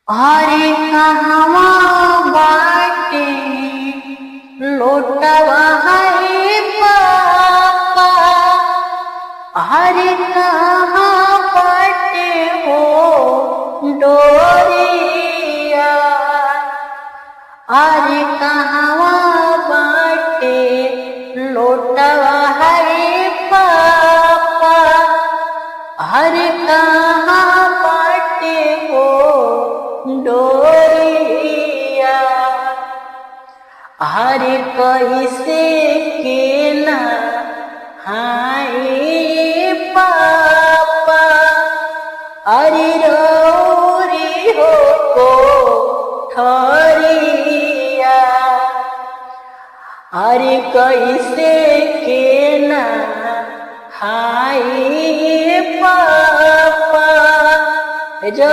अरे कहवा बाटे लोटवा है पापा, अरे कहाँ बाटे हो डोरिया, अरे कहवा बाटे लोटवा है पापा, अरे कहाँ बाटे हो डोरिया, अरे कैसे के ना हाय पापा, अरे रोरी हो को ठरिया, अरे कैसे के ना हाय पापा, जो